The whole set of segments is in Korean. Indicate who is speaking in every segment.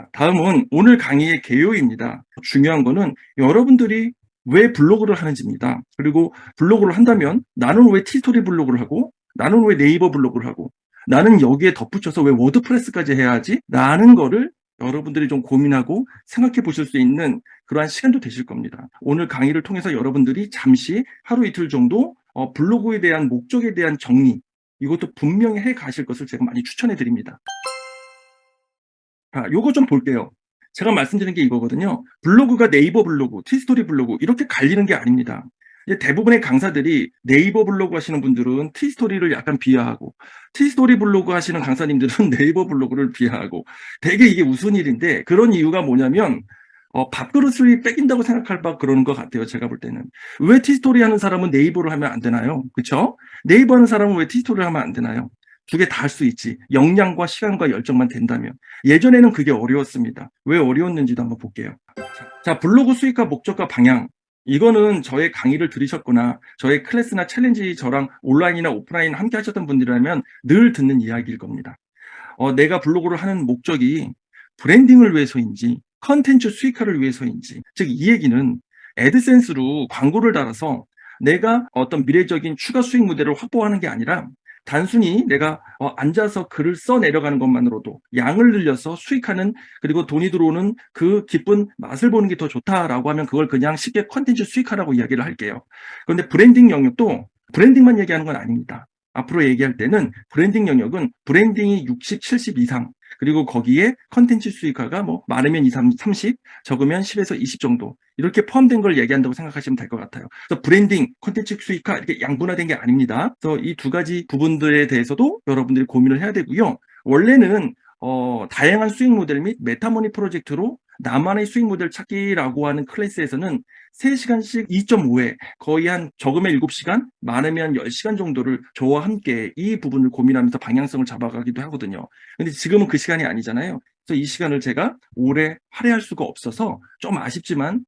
Speaker 1: 자, 다음은 오늘 강의의 개요입니다. 중요한 거는 여러분들이 왜 블로그를 하는지입니다. 그리고 블로그를 한다면 나는 왜 티스토리 블로그를 하고 나는 왜 네이버 블로그를 하고 나는 여기에 덧붙여서 왜 워드프레스까지 해야 하지? 라는 거를 여러분들이 좀 고민하고 생각해 보실 수 있는 그러한 시간도 되실 겁니다. 오늘 강의를 통해서 여러분들이 잠시 하루 이틀 정도 블로그에 대한 목적에 대한 정리, 이것도 분명히 해 가실 것을 제가 많이 추천해 드립니다. 요거 좀 볼게요. 제가 말씀드린 게 이거거든요. 블로그가 네이버 블로그, 티스토리 블로그 이렇게 갈리는 게 아닙니다. 이제 대부분의 강사들이 네이버 블로그 하시는 분들은 티스토리를 약간 비하하고 티스토리 블로그 하시는 강사님들은 네이버 블로그를 비하하고 되게 이게 무슨 일인데 그런 이유가 뭐냐면 밥그릇을 뺏긴다고 생각할 바 그러는 것 같아요. 제가 볼 때는. 왜 티스토리 하는 사람은 네이버를 하면 안 되나요? 그쵸? 네이버 하는 사람은 왜 티스토리를 하면 안 되나요? 두 개 다 할 수 있지. 역량과 시간과 열정만 된다면. 예전에는 그게 어려웠습니다. 왜 어려웠는지도 한번 볼게요. 자, 블로그 수익과 목적과 방향. 이거는 저의 강의를 들으셨거나 저의 클래스나 챌린지 저랑 온라인이나 오프라인 함께 하셨던 분들이라면 늘 듣는 이야기일 겁니다. 내가 블로그를 하는 목적이 브랜딩을 위해서인지 컨텐츠 수익화를 위해서인지, 즉 이 얘기는 애드센스로 광고를 달아서 내가 어떤 미래적인 추가 수익 모델을 확보하는 게 아니라 단순히 내가 앉아서 글을 써 내려가는 것만으로도 양을 늘려서 수익하는, 그리고 돈이 들어오는 그 기쁜 맛을 보는 게 더 좋다라고 하면 그걸 그냥 쉽게 컨텐츠 수익화라고 이야기를 할게요. 그런데 브랜딩 영역도 브랜딩만 얘기하는 건 아닙니다. 앞으로 얘기할 때는 브랜딩 영역은 브랜딩이 60, 70 이상, 그리고 거기에 컨텐츠 수익화가 뭐 많으면 2, 3, 30, 적으면 10에서 20 정도 이렇게 포함된 걸 얘기한다고 생각하시면 될 것 같아요. 그래서 브랜딩, 컨텐츠 수익화 이렇게 양분화된 게 아닙니다. 그래서 이 두 가지 부분들에 대해서도 여러분들이 고민을 해야 되고요. 원래는 다양한 수익 모델 및 메타머니 프로젝트로 나만의 수익 모델 찾기라고 하는 클래스에서는 3시간씩 2.5회, 거의 한 적으면 7시간, 많으면 10시간 정도를 저와 함께 이 부분을 고민하면서 방향성을 잡아가기도 하거든요. 근데 지금은 그 시간이 아니잖아요. 그래서 이 시간을 제가 오래 할애할 수가 없어서 좀 아쉽지만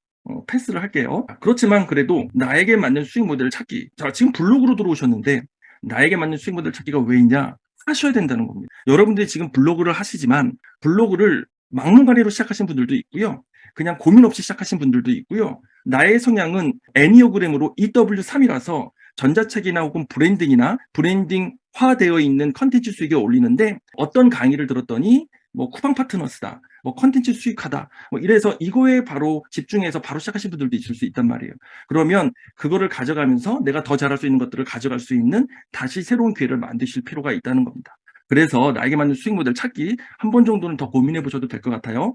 Speaker 1: 패스를 할게요. 그렇지만 그래도 나에게 맞는 수익 모델을 찾기. 자, 지금 블로그로 들어오셨는데 나에게 맞는 수익 모델 찾기가 왜 있냐? 하셔야 된다는 겁니다. 여러분들이 지금 블로그를 하시지만 블로그를 막무가내로 시작하신 분들도 있고요. 그냥 고민 없이 시작하신 분들도 있고요. 나의 성향은 애니어그램으로 EW3이라서 전자책이나 혹은 브랜딩이나 브랜딩화되어 있는 컨텐츠 수익에 올리는데, 어떤 강의를 들었더니 뭐 쿠팡 파트너스다, 뭐 컨텐츠 수익하다, 뭐 이래서 이거에 바로 집중해서 바로 시작하신 분들도 있을 수 있단 말이에요. 그러면 그거를 가져가면서 내가 더 잘할 수 있는 것들을 가져갈 수 있는 다시 새로운 기회를 만드실 필요가 있다는 겁니다. 그래서 나에게 맞는 수익 모델 찾기 한 번 정도는 더 고민해 보셔도 될 것 같아요.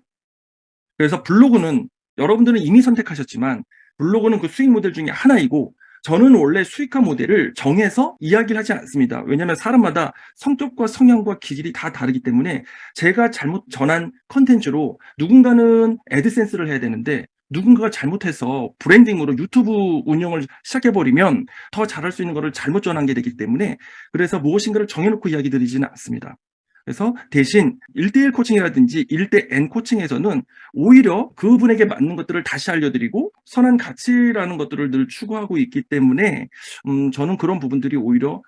Speaker 1: 그래서 블로그는 여러분들은 이미 선택하셨지만 블로그는 그 수익 모델 중에 하나이고, 저는 원래 수익화 모델을 정해서 이야기를 하지 않습니다. 왜냐하면 사람마다 성격과 성향과 기질이 다 다르기 때문에 제가 잘못 전한 컨텐츠로 누군가는 애드센스를 해야 되는데 누군가가 잘못해서 브랜딩으로 유튜브 운영을 시작해버리면 더 잘할 수 있는 것을 잘못 전한 게 되기 때문에, 그래서 무엇인가를 정해놓고 이야기 드리지는 않습니다. 그래서 대신 1대1 코칭이라든지 1대 N 코칭에서는 오히려 그분에게 맞는 것들을 다시 알려드리고 선한 가치라는 것들을 늘 추구하고 있기 때문에 저는 그런 부분들이 오히려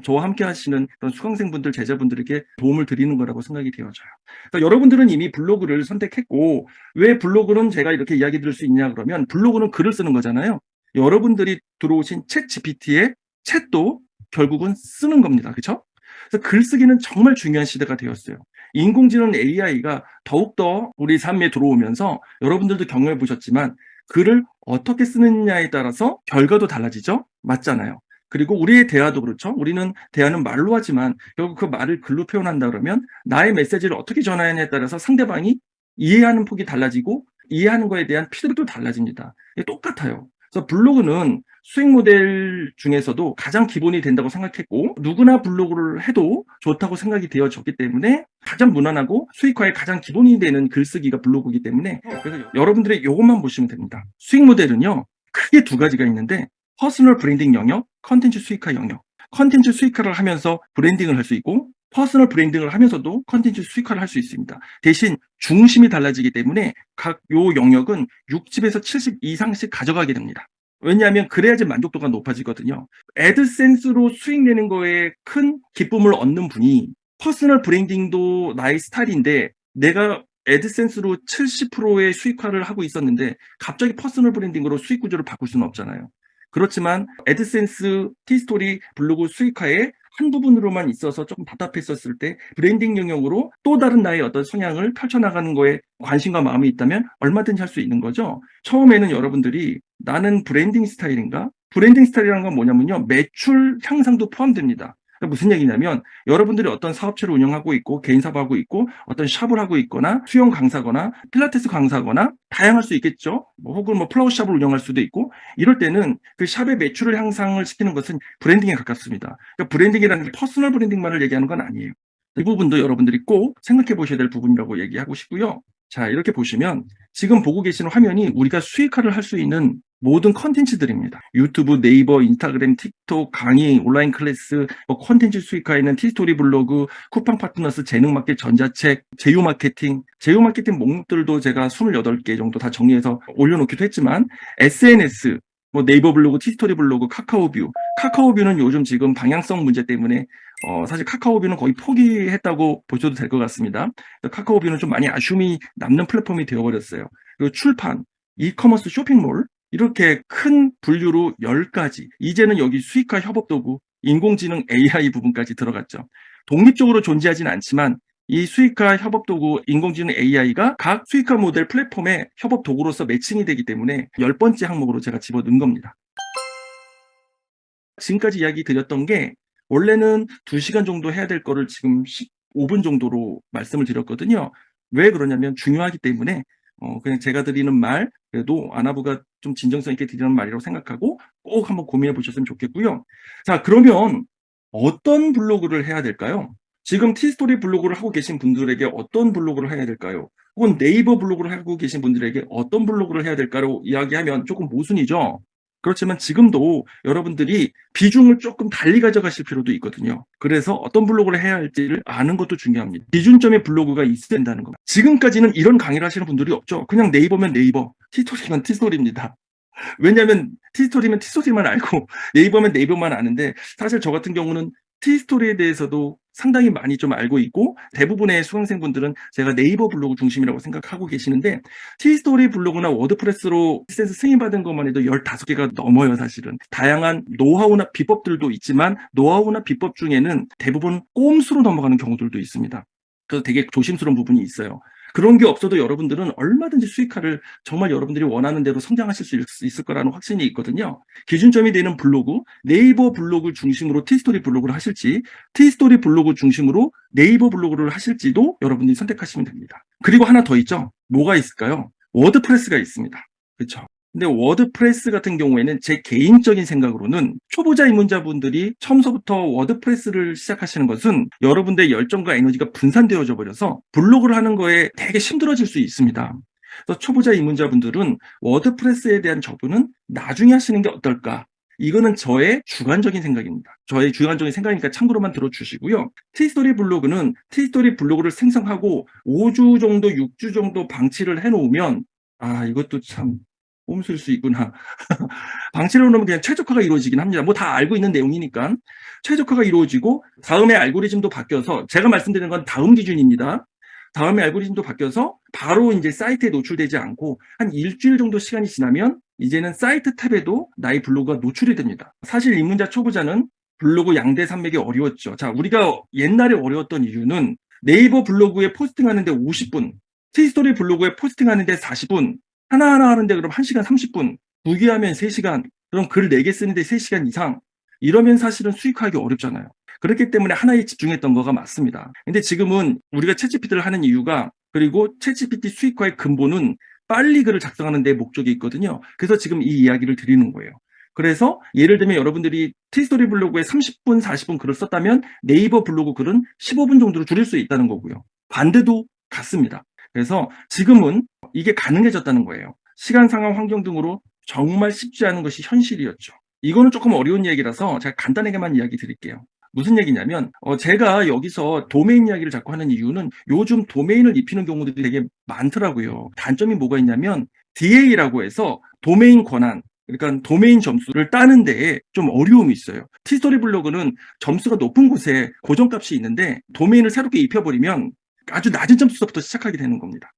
Speaker 1: 저와 함께 하시는 그런 수강생분들, 제자분들에게 도움을 드리는 거라고 생각이 되어져요. 그러니까 여러분들은 이미 블로그를 선택했고, 왜 블로그는 제가 이렇게 이야기 드릴 수 있냐 그러면, 블로그는 글을 쓰는 거잖아요. 여러분들이 들어오신 챗 GPT의 챗도 결국은 쓰는 겁니다. 그렇죠? 그래서 글쓰기는 정말 중요한 시대가 되었어요. 인공지능 AI가 더욱더 우리 삶에 들어오면서 여러분들도 경험해 보셨지만 글을 어떻게 쓰느냐에 따라서 결과도 달라지죠? 맞잖아요. 그리고 우리의 대화도 그렇죠. 우리는 대화는 말로 하지만 결국 그 말을 글로 표현한다 그러면 나의 메시지를 어떻게 전하느냐에 따라서 상대방이 이해하는 폭이 달라지고 이해하는 거에 대한 피드백도 달라집니다. 이게 똑같아요. 그래서 블로그는 수익 모델 중에서도 가장 기본이 된다고 생각했고, 누구나 블로그를 해도 좋다고 생각이 되어졌기 때문에 가장 무난하고 수익화의 가장 기본이 되는 글쓰기가 블로그이기 때문에, 그래서 여러분들이 이것만 보시면 됩니다. 수익 모델은요 크게 두 가지가 있는데, 퍼스널 브랜딩 영역, 컨텐츠 수익화 영역. 컨텐츠 수익화를 하면서 브랜딩을 할 수 있고, 퍼스널 브랜딩을 하면서도 컨텐츠 수익화를 할 수 있습니다. 대신 중심이 달라지기 때문에 각 요 영역은 60에서 70 이상씩 가져가게 됩니다. 왜냐하면 그래야지 만족도가 높아지거든요. 애드센스로 수익 내는 거에 큰 기쁨을 얻는 분이 퍼스널 브랜딩도 나의 스타일인데 내가 애드센스로 70%의 수익화를 하고 있었는데 갑자기 퍼스널 브랜딩으로 수익 구조를 바꿀 수는 없잖아요. 그렇지만 애드센스, 티스토리, 블로그 수익화의 한 부분으로만 있어서 조금 답답했었을 때 브랜딩 영역으로 또 다른 나의 어떤 성향을 펼쳐나가는 거에 관심과 마음이 있다면 얼마든지 할 수 있는 거죠. 처음에는 여러분들이 나는 브랜딩 스타일인가? 브랜딩 스타일이라는 건 뭐냐면요. 매출 향상도 포함됩니다. 무슨 얘기냐면 여러분들이 어떤 사업체를 운영하고 있고 개인 사업하고 있고 어떤 샵을 하고 있거나 수영 강사거나 필라테스 강사거나 다양할 수 있겠죠. 혹은 플라워샵을 운영할 수도 있고 이럴 때는 그 샵의 매출을 향상을 시키는 것은 브랜딩에 가깝습니다. 그러니까 브랜딩이라는 게 퍼스널 브랜딩만을 얘기하는 건 아니에요. 이 부분도 여러분들이 꼭 생각해 보셔야 될 부분이라고 얘기하고 싶고요. 자, 이렇게 보시면 지금 보고 계시는 화면이 우리가 수익화를 할 수 있는 모든 컨텐츠들입니다. 유튜브, 네이버, 인스타그램, 틱톡, 강의, 온라인 클래스, 컨텐츠 수익화에는 티스토리 블로그, 쿠팡 파트너스, 재능마켓, 전자책, 제휴마케팅 목록들도 제가 28개 정도 다 정리해서 올려놓기도 했지만 SNS, 네이버 블로그, 티스토리 블로그, 카카오뷰는 요즘 지금 방향성 문제 때문에 사실 카카오뷰는 거의 포기했다고 보셔도 될 것 같습니다. 카카오뷰는 좀 많이 아쉬움이 남는 플랫폼이 되어버렸어요. 그리고 출판, 이커머스 쇼핑몰 이렇게 큰 분류로 10가지. 이제는 여기 수익화 협업 도구, 인공지능 AI 부분까지 들어갔죠. 독립적으로 존재하진 않지만 이 수익화 협업 도구, 인공지능 AI가 각 수익화 모델 플랫폼의 협업 도구로서 매칭이 되기 때문에 10번째 항목으로 제가 집어넣은 겁니다. 지금까지 이야기 드렸던 게 원래는 2시간 정도 해야 될 거를 지금 15분 정도로 말씀을 드렸거든요. 왜 그러냐면 중요하기 때문에 그냥 제가 드리는 말, 그래도 아나부가 좀 진정성 있게 드리는 말이라고 생각하고 꼭 한번 고민해 보셨으면 좋겠고요. 자, 그러면 어떤 블로그를 해야 될까요? 지금 티스토리 블로그를 하고 계신 분들에게 어떤 블로그를 해야 될까요? 혹은 네이버 블로그를 하고 계신 분들에게 어떤 블로그를 해야 될까로 이야기하면 조금 모순이죠. 그렇지만 지금도 여러분들이 비중을 조금 달리 가져가실 필요도 있거든요. 그래서 어떤 블로그를 해야 할지를 아는 것도 중요합니다. 기준점의 블로그가 있어야 된다는 겁니다. 지금까지는 이런 강의를 하시는 분들이 없죠. 그냥 네이버면 네이버, 티스토리면 티스토리입니다. 왜냐하면 티스토리면 티스토리만 알고 네이버면 네이버만 아는데 사실 저 같은 경우는 티스토리에 대해서도 상당히 많이 좀 알고 있고 대부분의 수강생분들은 제가 네이버 블로그 중심이라고 생각하고 계시는데 티스토리 블로그나 워드프레스로 리센스 승인받은 것만 해도 15개가 넘어요. 사실은 다양한 노하우나 비법들도 있지만 노하우나 비법 중에는 대부분 꼼수로 넘어가는 경우들도 있습니다. 그래서 되게 조심스러운 부분이 있어요. 그런 게 없어도 여러분들은 얼마든지 수익화를 정말 여러분들이 원하는 대로 성장하실 수 있을 거라는 확신이 있거든요. 기준점이 되는 블로그, 네이버 블로그 중심으로 티스토리 블로그를 하실지 티스토리 블로그 중심으로 네이버 블로그를 하실지도 여러분들이 선택하시면 됩니다. 그리고 하나 더 있죠. 뭐가 있을까요? 워드프레스가 있습니다. 그렇죠? 근데 워드프레스 같은 경우에는 제 개인적인 생각으로는 초보자 입문자분들이 처음서부터 워드프레스를 시작하시는 것은 여러분들의 열정과 에너지가 분산되어져 버려서 블로그를 하는 거에 되게 힘들어질 수 있습니다. 그래서 초보자 입문자분들은 워드프레스에 대한 접근은 나중에 하시는 게 어떨까? 이거는 저의 주관적인 생각입니다. 저의 주관적인 생각이니까 참고로만 들어주시고요. 티스토리 블로그는 티스토리 블로그를 생성하고 5주 정도, 6주 정도 방치를 해놓으면 이것도 참 꼼수일 수 있구나. 방치를 해놓으면 그냥 최적화가 이루어지긴 합니다. 다 알고 있는 내용이니까 최적화가 이루어지고 다음에 알고리즘도 바뀌어서 제가 말씀드리는 건 다음 기준입니다. 다음에 알고리즘도 바뀌어서 바로 이제 사이트에 노출되지 않고 한 일주일 정도 시간이 지나면 이제는 사이트 탭에도 나의 블로그가 노출이 됩니다. 사실 입문자 초보자는 블로그 양대 산맥이 어려웠죠. 자, 우리가 옛날에 어려웠던 이유는 네이버 블로그에 포스팅하는데 50분, 티스토리 블로그에 포스팅하는데 40분, 하나하나 하는데 그럼 1시간 30분, 부기하면 3시간, 그럼 글 4개 쓰는데 3시간 이상, 이러면 사실은 수익화하기 어렵잖아요. 그렇기 때문에 하나에 집중했던 거가 맞습니다. 근데 지금은 우리가 챗GPT를 하는 이유가 그리고 챗GPT 수익화의 근본은 빨리 글을 작성하는 데 목적이 있거든요. 그래서 지금 이 이야기를 드리는 거예요. 그래서 예를 들면 여러분들이 티스토리 블로그에 30분, 40분 글을 썼다면 네이버 블로그 글은 15분 정도로 줄일 수 있다는 거고요. 반대도 같습니다. 그래서 지금은 이게 가능해졌다는 거예요. 시간 상황 환경 등으로 정말 쉽지 않은 것이 현실이었죠. 이거는 조금 어려운 얘기라서 제가 간단하게만 이야기 드릴게요. 무슨 얘기냐면 제가 여기서 도메인 이야기를 자꾸 하는 이유는 요즘 도메인을 입히는 경우들이 되게 많더라고요. 단점이 뭐가 있냐면 DA라고 해서 도메인 권한, 그러니까 도메인 점수를 따는 데에 좀 어려움이 있어요. 티스토리 블로그는 점수가 높은 곳에 고정값이 있는데 도메인을 새롭게 입혀버리면 아주 낮은 점수부터 시작하게 되는 겁니다.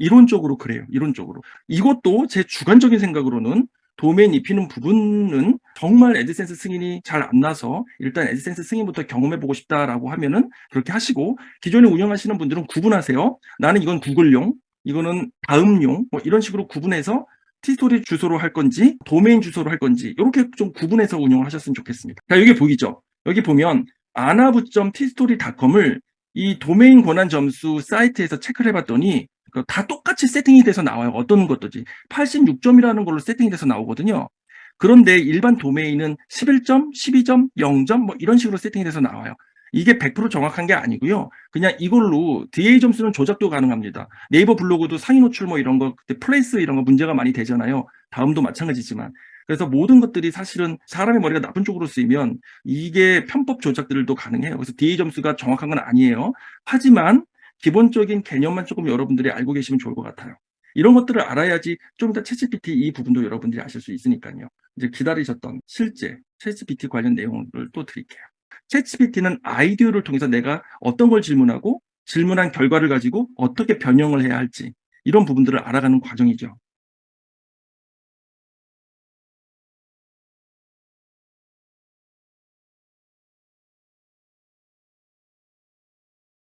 Speaker 1: 이론적으로 그래요. 이론적으로. 이것도 제 주관적인 생각으로는 도메인 입히는 부분은 정말 애드센스 승인이 잘 안 나서 일단 애드센스 승인부터 경험해보고 싶다라고 하면은 그렇게 하시고, 기존에 운영하시는 분들은 구분하세요. 나는 이건 구글용, 이거는 다음용, 뭐 이런 식으로 구분해서 티스토리 주소로 할 건지 도메인 주소로 할 건지 이렇게 좀 구분해서 운영을 하셨으면 좋겠습니다. 자, 여기 보이죠? 여기 보면 anav.tstory.com을 이 도메인 권한 점수 사이트에서 체크를 해봤더니 다 똑같이 세팅이 돼서 나와요. 어떤 것도지 86점이라는 걸로 세팅이 돼서 나오거든요. 그런데 일반 도메인은 11점, 12점, 0점 뭐 이런 식으로 세팅이 돼서 나와요. 이게 100% 정확한 게 아니고요. 그냥 이걸로 DA 점수는 조작도 가능합니다. 네이버 블로그도 상위 노출 뭐 이런 거, 그때 플레이스 이런 거 문제가 많이 되잖아요. 다음도 마찬가지지만. 그래서 모든 것들이 사실은 사람의 머리가 나쁜 쪽으로 쓰이면 이게 편법 조작들도 가능해요. 그래서 DA 점수가 정확한 건 아니에요. 하지만 기본적인 개념만 조금 여러분들이 알고 계시면 좋을 것 같아요. 이런 것들을 알아야지 좀 더 챗GPT 이 부분도 여러분들이 아실 수 있으니까요. 이제 기다리셨던 실제 챗GPT 관련 내용을 또 드릴게요. 챗GPT는 아이디어를 통해서 내가 어떤 걸 질문하고 질문한 결과를 가지고 어떻게 변형을 해야 할지 이런 부분들을 알아가는 과정이죠.